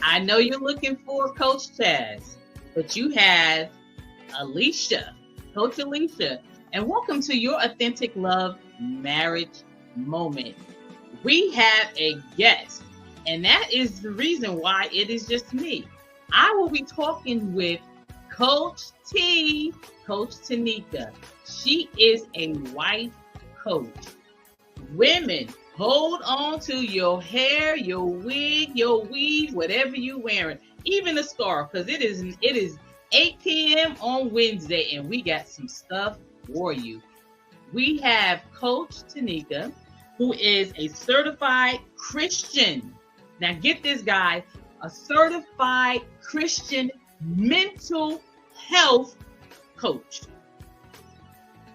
I know you're looking for Coach Chaz, but you have Alicia, Coach Alicia, and welcome to your Authentic Love Marriage Moment. We have a guest, and that is the reason why it is just me. I will be talking with Coach T, Coach Tanika. She is a wife coach. Women, hold on to your hair, your wig, your weave, whatever you're wearing, even a scarf, because it is 8 p.m. on Wednesday, and we got some stuff for you. We have Coach Tanika, who is a certified Christian. Now get this, guys, a certified Christian mental health coach.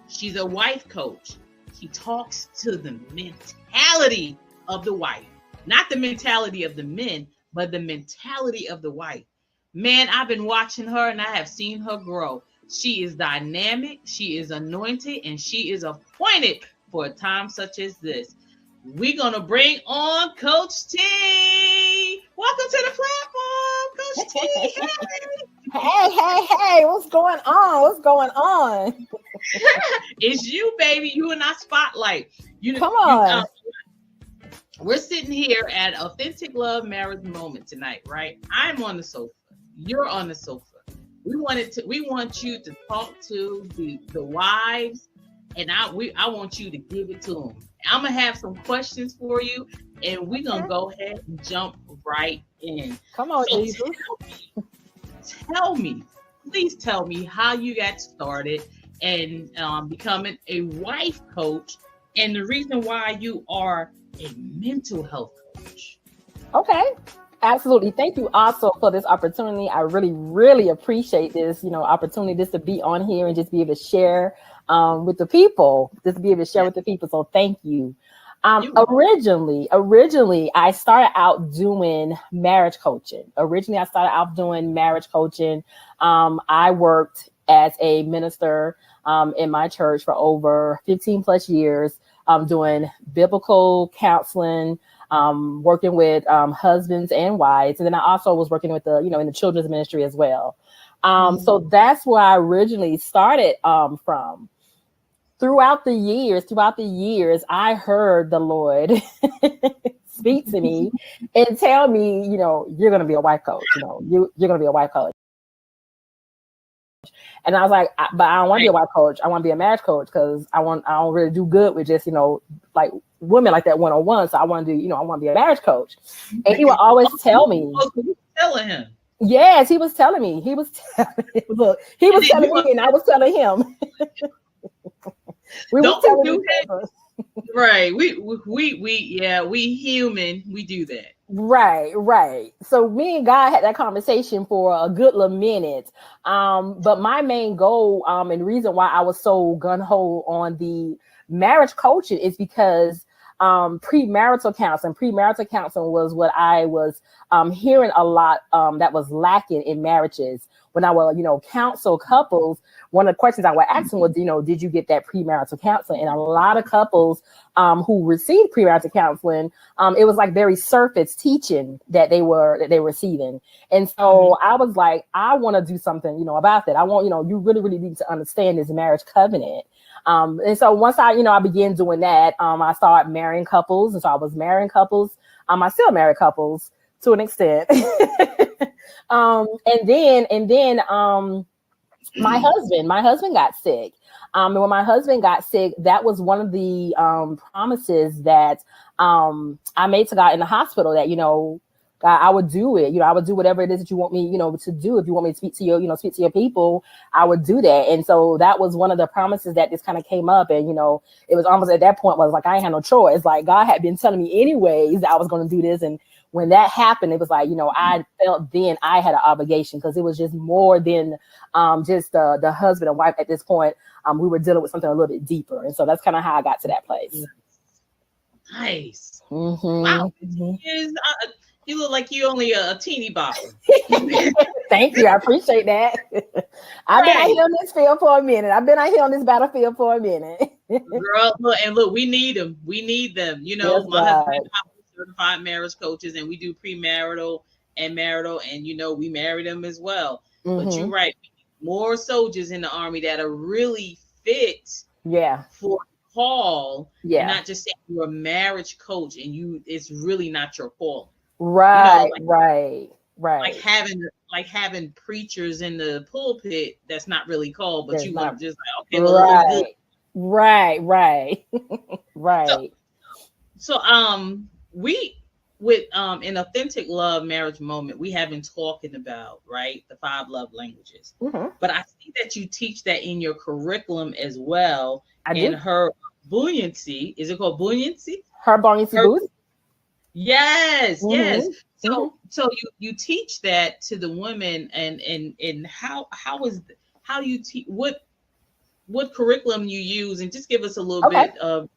She's a wife coach. She talks to the mentality of the wife, not the mentality of the men, but the mentality of the wife. Man, I've been watching her and I have seen her grow. She is dynamic, she is anointed, and she is appointed for a time such as this. We're going to bring on Coach T. Welcome to the platform, Coach T. Hey, what's going on? It's you, baby. You in our spotlight. Come on. We're sitting here at Authentic Love Marriage Moment tonight, right? I'm on the sofa. You're on the sofa. We want you to talk to the wives, and I want you to give it to them. I'm gonna have some questions for you, and we're gonna go ahead and jump right in. Come on, so Jesus. Please tell me how you got started and becoming a wife coach, and the reason why you are a mental health coach. Okay. Absolutely. Thank you also for this opportunity. I really, really appreciate this, opportunity just to be on here and just be able to share with the people, So thank you. Originally, I started out doing marriage coaching. I worked as a minister in my church for over 15 plus years, doing biblical counseling, working with husbands and wives. And then I also was working with in the children's ministry as well. So that's where I originally started from. Throughout the years, I heard the Lord speak to me and tell me, you're going to be a wife coach. You're going to be a wife coach. And I was like, but I don't want to be a wife coach. I want to be a marriage coach because I don't really do good with just, like women like that one-on-one. So I want to do, I want to be a marriage coach. And he would always tell me. Telling him. Yes, he was telling me. Look, he was telling me and I was telling him. We were telling each other. Right. We human, we do that. Right. So me and God had that conversation for a good little minute. But my main goal, and the reason why I was so gung-ho on the marriage coaching is because premarital counseling was what I was hearing a lot that was lacking in marriages. When I would, counsel couples, one of the questions I would ask them was, did you get that premarital counseling? And a lot of couples who received premarital counseling, it was like very surface teaching that they were receiving. And so I was like, I want to do something, about that. I want, you really, really need to understand this marriage covenant. And so once I began doing that, I started marrying couples. And so I was marrying couples. I still marry couples to an extent. And then my husband got sick. And when my husband got sick, that was one of the promises that I made to God in the hospital that, God, I would do it. I would do whatever it is that you want me, to do. If you want me to speak to your people, I would do that. And so that was one of the promises that just kind of came up. And, it was almost at that point was like, I ain't had no choice. Like God had been telling me anyways that I was going to do this. And when that happened, it was like, I felt then I had an obligation because it was just more than just the husband and wife at this point. We were dealing with something a little bit deeper. And so that's kind of how I got to that place. Nice. Mm-hmm. Wow. Mm-hmm. You look like you only a teeny bopper. Thank you. I appreciate that. I've been out here on this field for a minute. I've been out here on this battlefield for a minute. Girl, look, we need them. We need them. Yes, my husband and I are certified marriage coaches, and we do premarital and marital, and we marry them as well. Mm-hmm. But you're right, more soldiers in the Army that are really fit for call, and not just saying you're a marriage coach and it's really not your calling. Right, right. Like having preachers in the pulpit that's not really called, but you want to just like, okay, well, right, it was good. Right. So we with an authentic love marriage moment, we have been talking about, right, the 5 love languages. Mm-hmm. But I see that you teach that in your curriculum as well. I in do. her buoyancy, is it called buoyancy? Her buoyancy boost. Yes, Mm-hmm. yes. So Mm-hmm. so you teach that to the women, and how you teach, what curriculum you use, and just give us a little bit of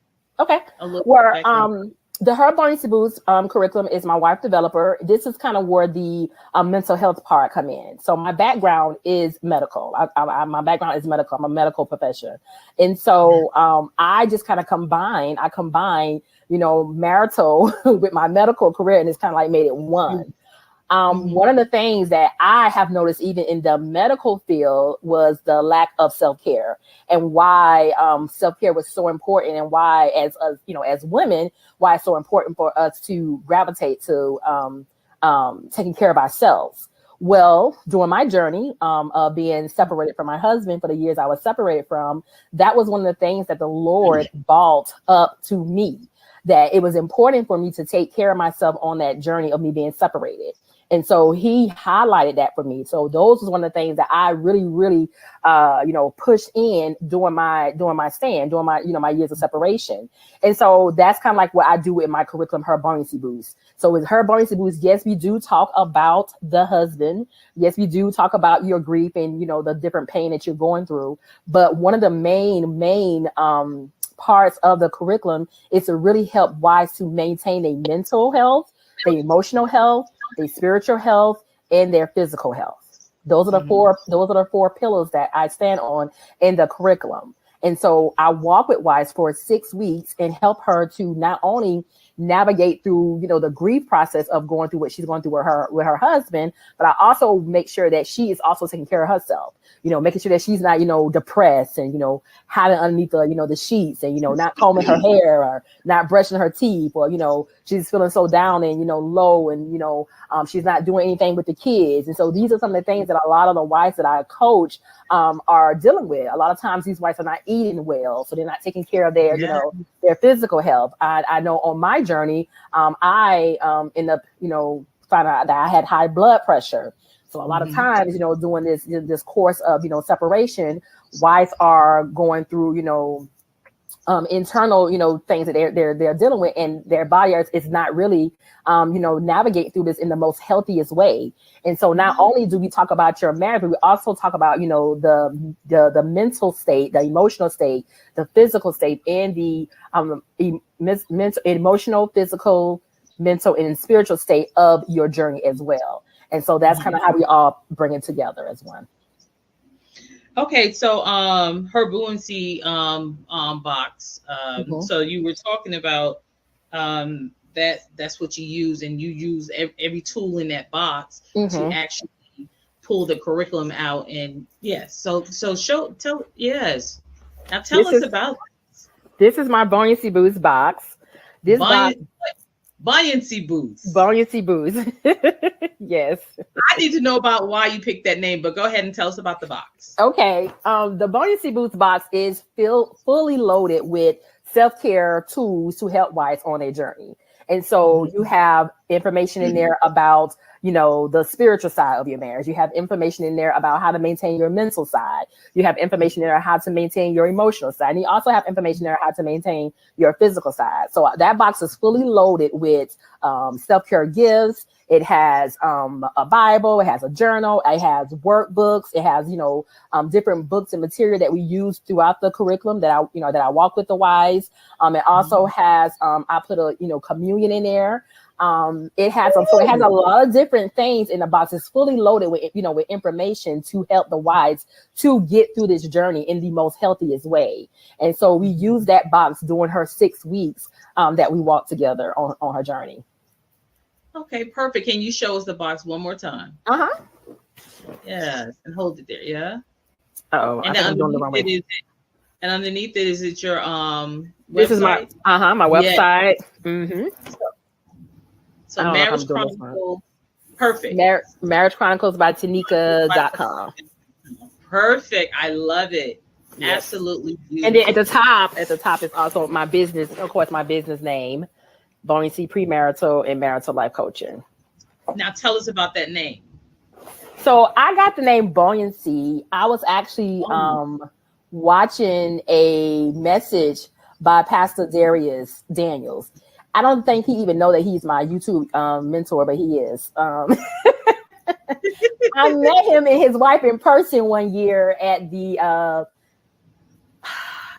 the Her Buoyancy Boost curriculum is my wife developer. This is kind of where the mental health part come in. So my background is medical. My background is medical. I'm a medical profession. And so I just kind of combine, marital with my medical career, and it's kind of like made it one. One of the things that I have noticed even in the medical field was the lack of self-care, and why self-care was so important, and why as women, why it's so important for us to gravitate to taking care of ourselves. Well, during my journey of being separated from my husband for the years I was separated from, that was one of the things that the Lord brought up to me, that it was important for me to take care of myself on that journey of me being separated. And so he highlighted that for me. So those was one of the things that I really, really, pushed in during my years of separation. And so that's kind of like what I do in my curriculum, Her Buoyancy Boost. So with Her Buoyancy Boost, yes, we do talk about the husband. Yes, we do talk about your grief and, the different pain that you're going through. But one of the main parts of the curriculum is to really help wives to maintain their mental health, their emotional health, their spiritual health, and their physical health. Those are the four pillars that I stand on in the curriculum. And so I walk with wives for 6 weeks and help her to not only navigate through, the grief process of going through what she's going through with her husband, but I also make sure that she is also taking care of herself, making sure that she's not, depressed and, hiding underneath the sheets and, not combing her hair or not brushing her teeth, or, she's feeling so down and, low and, she's not doing anything with the kids. And so these are some of the things that a lot of the wives that I coach are dealing with. A lot of times these wives are not eating well, so they're not taking care of their, their physical health. I know on my journey, I end up, finding out that I had high blood pressure. So a lot of times, doing this course of, separation, wives are going through, internal, things that they're dealing with, and their body is not really, navigate through this in the most healthiest way. And so not only do we talk about your marriage, but we also talk about, the mental state, the emotional state, the physical state, and the emotional, physical, mental, and spiritual state of your journey as well. And so that's kind of how we all bring it together as one. Okay, so her buoyancy box. So you were talking about that's what you use, and you use every tool in that box to actually pull the curriculum out. And yes, so tell us about this. This is my Buoyancy Boost box. Buoyancy Boost. Buoyancy Boost. Yes. I need to know about why you picked that name, but go ahead and tell us about the box. Okay. The Buoyancy Boost box is fully loaded with self-care tools to help wives on their journey. And so you have information in there about, the spiritual side of your marriage. You have information in there about how to maintain your mental side. You have information in there how to maintain your emotional side. And you also have information there how to maintain your physical side. So that box is fully loaded with self-care gifts. It has a Bible. It has a journal. It has workbooks. It has, different books and material that we use throughout the curriculum that I walk with the wives. It also has, I put a, communion in there. It has a lot of different things in the box. It's fully loaded with, with information to help the wives to get through this journey in the most healthiest way. And so we use that box during her 6 weeks that we walk together on her journey. Okay, perfect. Can you show us the box one more time? Uh-huh. Yes, and hold it there. Yeah. Oh, I And think then I'm doing the wrong way. underneath it is it your This is my website? my Yeah. website. Mm-hmm. I So don't know if Marriage I'm doing this one. Chronicles. Perfect. Marriage Chronicles by Tanika.com. Perfect. I love it. Yes. Absolutely And then beautiful. at the top is also my business, of course, my business name, Buoyancy Premarital and Marital Life Coaching. Now tell us about that name. So I got the name Buoyancy. I was actually Oh, watching a message by Pastor Darius Daniels. I don't think he even know that he's my YouTube mentor, but he is. I met him and his wife in person one year at the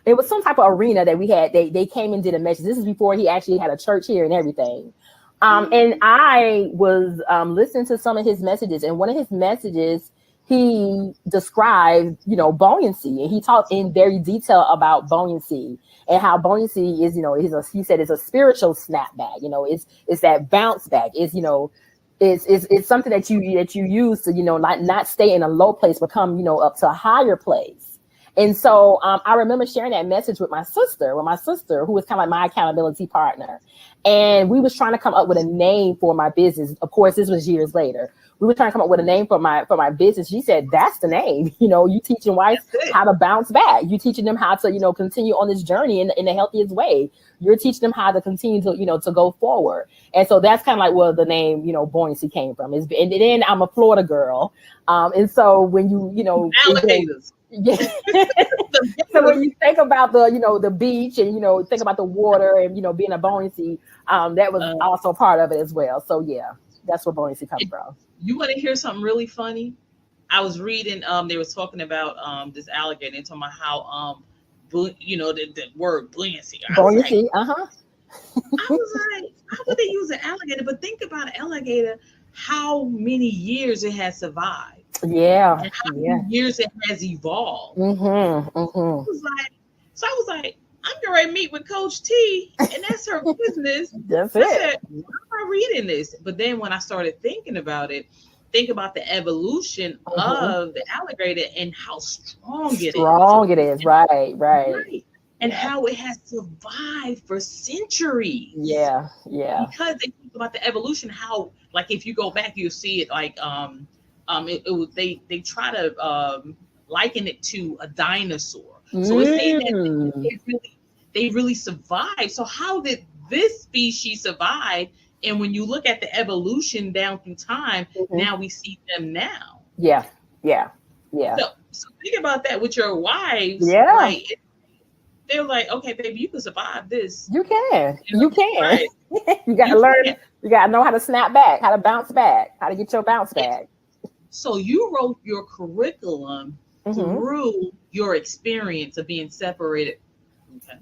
it was some type of arena that we had. They came and did a message. This is before he actually had a church here and everything. And I was listening to some of his messages, and one of his messages he described, buoyancy, and he talked in very detail about buoyancy and how buoyancy is, he said it's a spiritual snapback. It's that bounce back. It's something that you use to not stay in a low place, but come up to a higher place. And so I remember sharing that message with my sister, who was kind of like my accountability partner. And we was trying to come up with a name for my business. Of course, this was years later. We were trying to come up with a name for my business. She said, that's the name. You teaching wives how to bounce back. You teaching them how to, continue on this journey in the healthiest way. You're teaching them how to continue to, to go forward. And so that's kind of like where the name, buoyancy came from. And then I'm a Florida girl. And so when alligators. yeah. So when you think about the beach and think about the water and being a buoyancy, that was also part of it as well. So yeah, that's where buoyancy comes from. You want to hear something really funny? I was reading they was talking about this alligator and talking about how the word buoyancy. Buoyancy, I was like, how would they use an alligator? But think about an alligator, how many years it has survived. Yeah. And how many years it has evolved. Mm-hmm. I was like, I'm getting ready to meet with Coach T, and that's her business. That's I it. said, why am I reading this? But then when I started thinking about it, think about the evolution of the alligator and how strong it is. Right. And how it has survived for centuries. Yeah. Because they think about the evolution, how, like, if you go back, you'll see it like they try to liken it to a dinosaur. So it's saying that they really survived. So how did this species survive? And when you look at the evolution down through time, now we see them now. Yeah. So think about that with your wives. Yeah. Like, they're like, okay, baby, you can survive this. You can. Right. You got to learn. You got to know how to snap back, how to bounce back, how to get your bounce back. So you wrote your curriculum through your experience of being separated. Okay.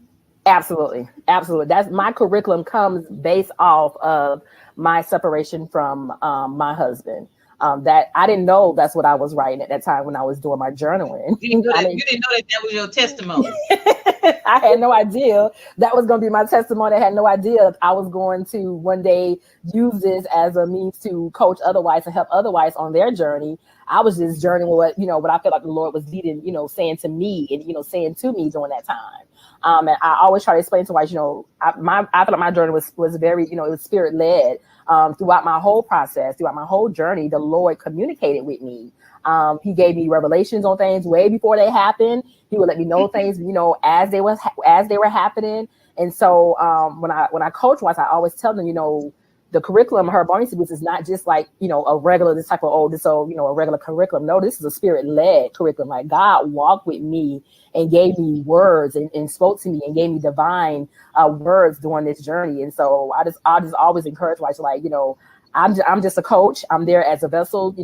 Absolutely. That's my curriculum comes based off of my separation from my husband. That I didn't know that's what I was writing at that time when I was doing my journaling. You didn't know that was your testimony. I had no idea that was going to be my testimony. I had no idea I was going to one day use this as a means to coach other wives and help other wives on their journey. I was just journeying with what I felt like the Lord was leading, saying to me and, saying to me during that time. And I always try to explain to wives, I feel like my journey was very, it was spirit led. Throughout my whole process, throughout my whole journey, the Lord communicated with me. He gave me revelations on things way before they happened. He would let me know things, as they were happening. And so when I coach wives, I always tell them, the curriculum, her Buoyancy Boost is not just like, a regular, this type of, a regular curriculum. No, this is a spirit-led curriculum. Like God walked with me and gave me words and spoke to me and gave me divine words during this journey. And so I just always encourage wives, like, I'm just a coach. I'm there as a vessel, to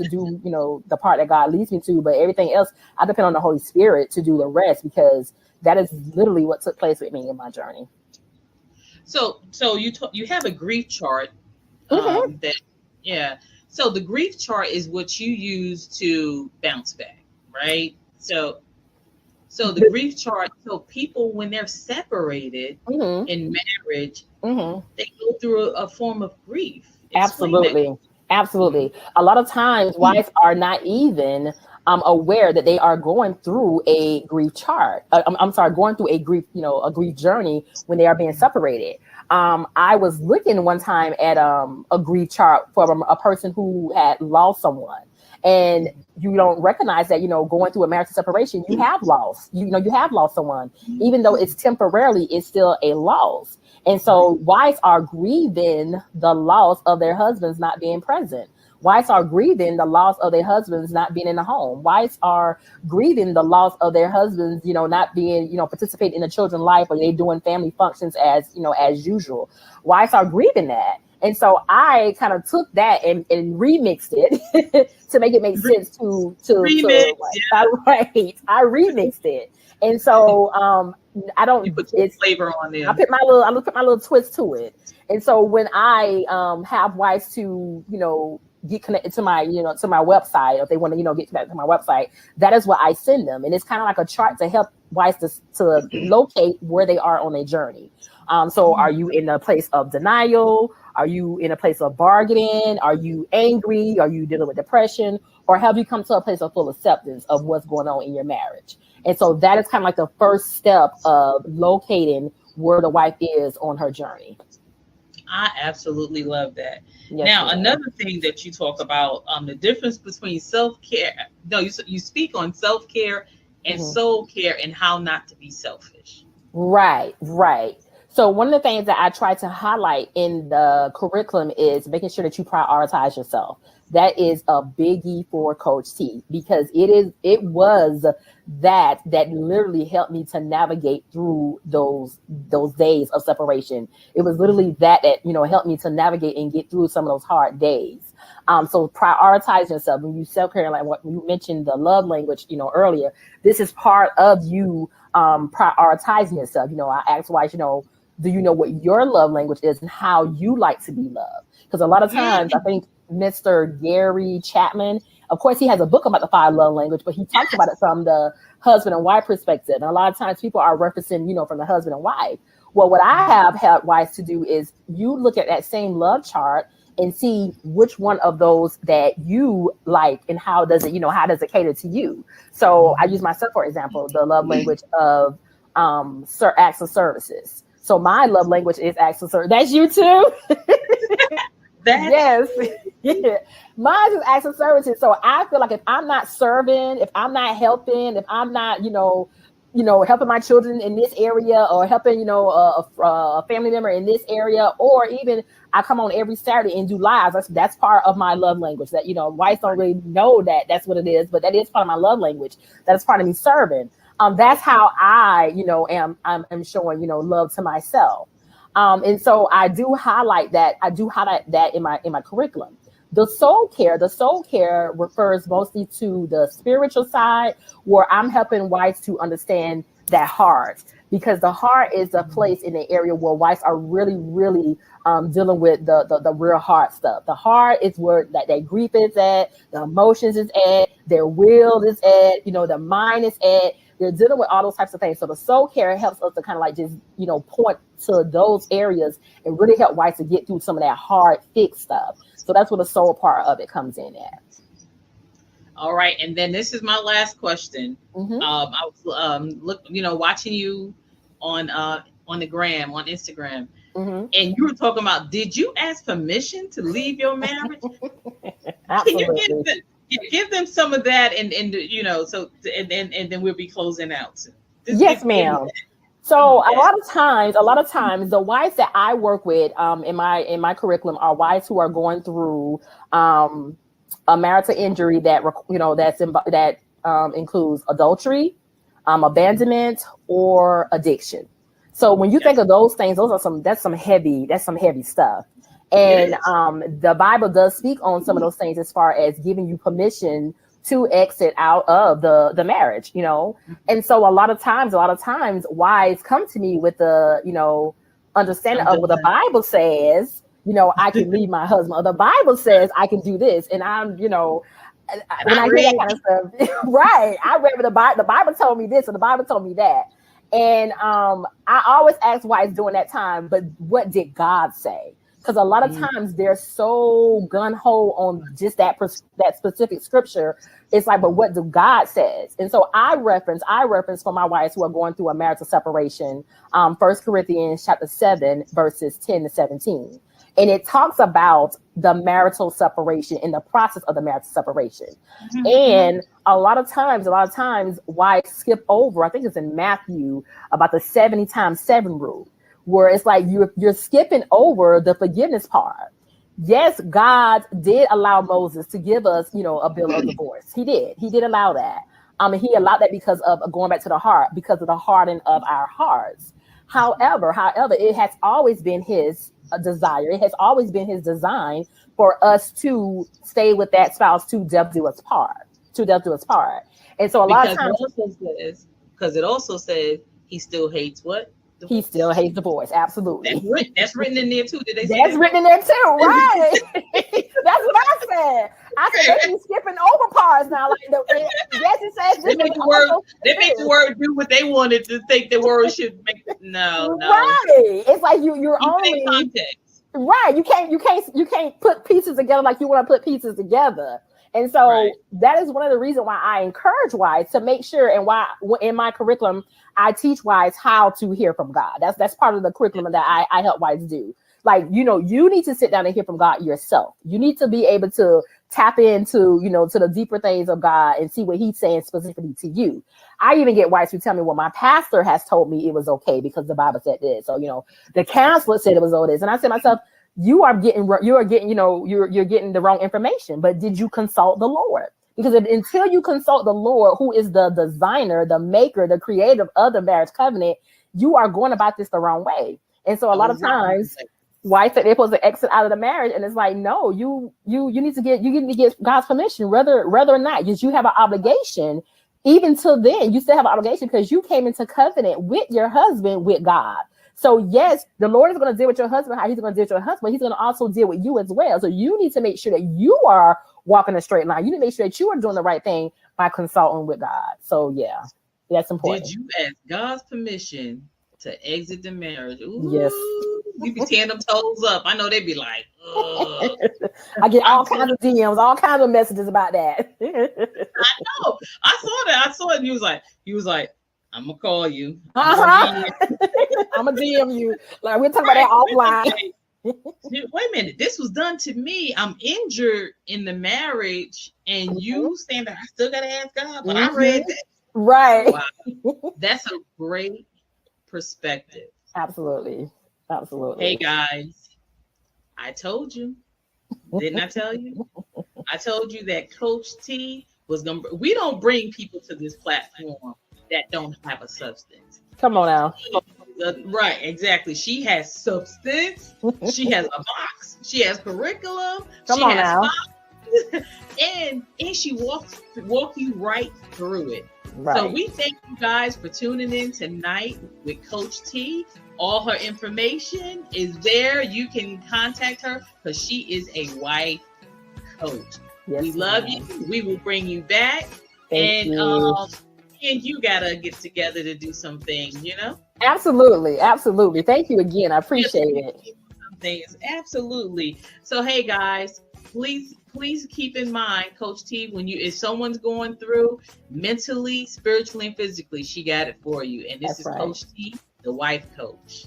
do, the part that God leads me to, but everything else, I depend on the Holy Spirit to do the rest, because that is literally what took place with me in my journey. So you have a grief chart So the grief chart is what you use to bounce back, right? So the grief chart, so people, when they're separated in marriage, they go through a form of grief. Absolutely. Absolutely. A lot of times wives are not even aware that they are going through a grief chart. I'm sorry, going through a grief, a grief journey when they are being separated. I was looking one time at a grief chart for a person who had lost someone. And you don't recognize that, going through a marriage separation, you have lost, you have lost someone, even though it's temporarily, it's still a loss. And so wives are grieving the loss of their husbands not being present. Wives are grieving the loss of their husbands not being in the home. Wives are grieving the loss of their husbands, not being, participating in the children's life, or they doing family functions as usual. Wives are grieving that. And so I kind of took that and remixed it to make it make sense to remix, right. I remixed it. And so I don't put your flavor on there. I put my little twist to it. And so when I have wives to, get connected to my, to my website, if they want to, get connected to my website, that is what I send them. And it's kind of like a chart to help wives to locate where they are on their journey. So are you in a place of denial? Are you in a place of bargaining? Are you angry? Are you dealing with depression? Or have you come to a place of full acceptance of what's going on in your marriage? And so that is kind of like the first step of locating where the wife is on her journey. I absolutely love that. Yes, now, another thing that you talk about, the difference between self-care. No, you speak on self-care and soul care and how not to be selfish. Right. So one of the things that I try to highlight in the curriculum is making sure that you prioritize yourself. That is a biggie for Coach T, because it was that literally helped me to navigate through those days of separation. It was literally that helped me to navigate and get through some of those hard days. So prioritize yourself. When you self-care, like what you mentioned, the love language, earlier, this is part of you prioritizing yourself. I asked wives, do you know what your love language is and how you like to be loved? Because a lot of times, I think Mr. Gary Chapman, of course, he has a book about the 5 love language, but he talks about it from the husband and wife perspective. And a lot of times people are referencing, from the husband and wife. Well, what I have had wives to do is you look at that same love chart and see which one of those that you like and how does it cater to you. So I use myself, for example, the love language of acts of services. So my love language is acts of service. That's you too? Yes. Yeah. Mine is acts of services. So I feel like if I'm not serving, if I'm not helping, if I'm not, helping my children in this area, or helping, a family member in this area, or even I come on every Saturday and do lives. That's part of my love language. That, wives don't really know that that's what it is, but that is part of my love language. That is part of me serving. That's how I, am showing, love to myself. And so I do highlight that. I do highlight that in my curriculum. The soul care refers mostly to the spiritual side, where I'm helping wives to understand that heart, because the heart is a place in the area where wives are really, really dealing with the real hard stuff. The heart is where that grief is at, the emotions is at, their will is at, the mind is at. They're dealing with all those types of things. So the soul care helps us to kind of like just, point to those areas and really help wives to get through some of that hard, thick stuff. So that's where the soul part of it comes in at. All right. And then this is my last question. I was watching you on the gram, on Instagram. And you were talking about, did you ask permission to leave your marriage? Absolutely. Give them some of that, and then we'll be closing out. Yes, ma'am. So a lot of times, the wives that I work with in my curriculum are wives who are going through a marital injury that includes adultery, abandonment, or addiction. So when you think of those things, that's some heavy stuff. And the Bible does speak on some of those things as far as giving you permission to exit out of the marriage, And so a lot of times wives come to me with the, understanding of what the Bible says, I can leave my husband, or the Bible says I can do this. And I'm, when I hear that kind of stuff, right. I read the Bible told me this, and the Bible told me that. And I always ask wives during that time, but what did God say? Because a lot of times they're so gun-ho on just that specific scripture. It's like, but what do God says? And so I reference for my wives who are going through a marital separation, 1 Corinthians chapter 7, verses 10 to 17. And it talks about the marital separation and the process of the marital separation. Mm-hmm. And a lot of times, wives skip over, I think it's in Matthew, about the 70 times 7 rule, where it's like you're skipping over the forgiveness part. Yes, God did allow Moses to give us, a bill of divorce. He did allow that. And he allowed that because of going back to the heart, because of the hardening of our hearts. However, it has always been his desire. It has always been his design for us to stay with that spouse to death do us part. And so a lot of times, because it also says he still hates what? Divorce. He still hates divorce. Absolutely. That's written in there too. Did they say that's written in there too, right? That's what I said. I said they be skipping over parts now. Like yes, it says they make the word do what they wanted to think the word should make. No. Right. It's like you're only context. Right. You can't put pieces together like you want to put pieces together. And so that is one of the reasons why I encourage wives to make sure, and why in my curriculum I teach wives how to hear from God. That's part of the curriculum that I help wives do. Like, you need to sit down and hear from God yourself. You need to be able to tap into, to the deeper things of God and see what he's saying specifically to you. I even get wives who tell me, well, my pastor has told me it was okay because the Bible said this. So, the counselor said it was all this. And I said to myself, you're getting the wrong information, but did you consult the Lord? Because until you consult the Lord, who is the designer, the maker, the creator of the marriage covenant, you are going about this the wrong way. And so a lot of times wives that they're supposed to exit out of the marriage, and it's like, no, you need to get God's permission, whether or not, because you have an obligation. Even till then, you still have an obligation because you came into covenant with your husband, with God. So yes, the Lord is going to deal with your husband, how he's going to deal with your husband. He's going to also deal with you as well. So you need to make sure that you are walking a straight line. You need to make sure that you are doing the right thing by consulting with God. So yeah, that's important. Did you ask God's permission to exit the marriage? Ooh, yes. You be tearing them toes up. I know they'd be like, ugh. I get all kinds of DMs, all kinds of messages about that. I know. I saw that. I saw it. And he was like, I'm gonna call you. I'm gonna DM you. Like, we're talking about that offline. Wait a minute. This was done to me. I'm injured in the marriage, and you saying that I still gotta ask God. But I read that. Right. Wow. That's a great perspective. Absolutely. Hey guys, I told you. Didn't I tell you? I told you that Coach T was gonna. We don't bring people to this platform that don't have a substance. Come on now. Right, exactly. She has substance. She has a box. She has curriculum. Come on now. and she walk you right through it. Right. So we thank you guys for tuning in tonight with Coach T. All her information is there. You can contact her because she is a wife coach. Yes, we love you. We will bring you back. Thank you. And you gotta get together to do some things, Absolutely. Thank you again. I appreciate it. Some things. Absolutely. So hey guys, please keep in mind, Coach T, if someone's going through mentally, spiritually, and physically, she got it for you. And this is right. Coach T, the wife coach.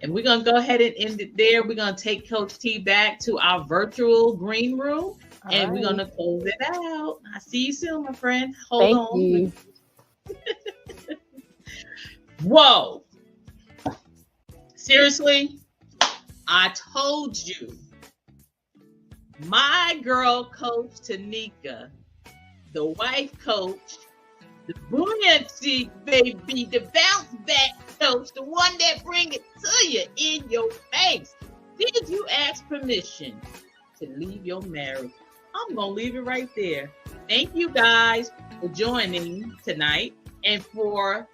And we're gonna go ahead and end it there. We're gonna take Coach T back to our virtual green room. And we're going to close it out. I see you soon, my friend. Hold on. You. Whoa. Seriously, I told you. My girl, Coach Tanika, the wife coach, the buoyancy baby, the bounce back coach, the one that bring it to you in your face. Did you ask permission to leave your marriage? I'm going to leave it right there. Thank you guys for joining tonight and for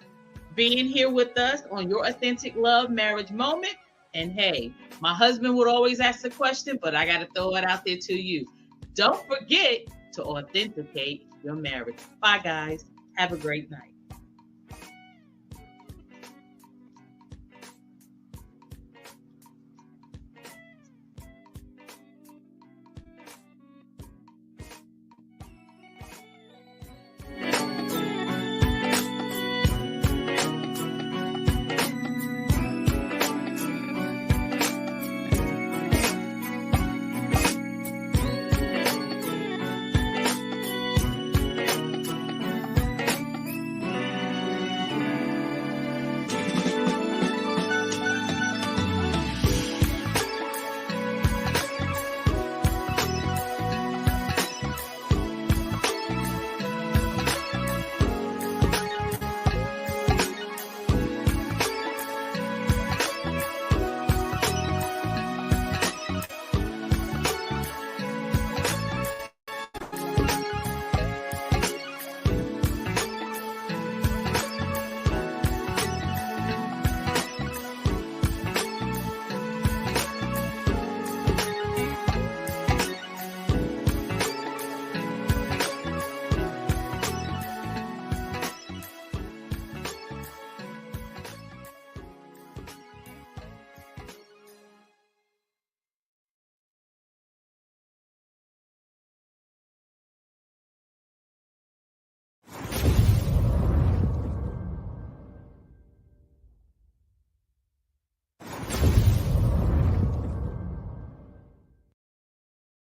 being here with us on your authentic love marriage moment. And hey, my husband would always ask the question, but I got to throw it out there to you. Don't forget to authenticate your marriage. Bye, guys. Have a great night.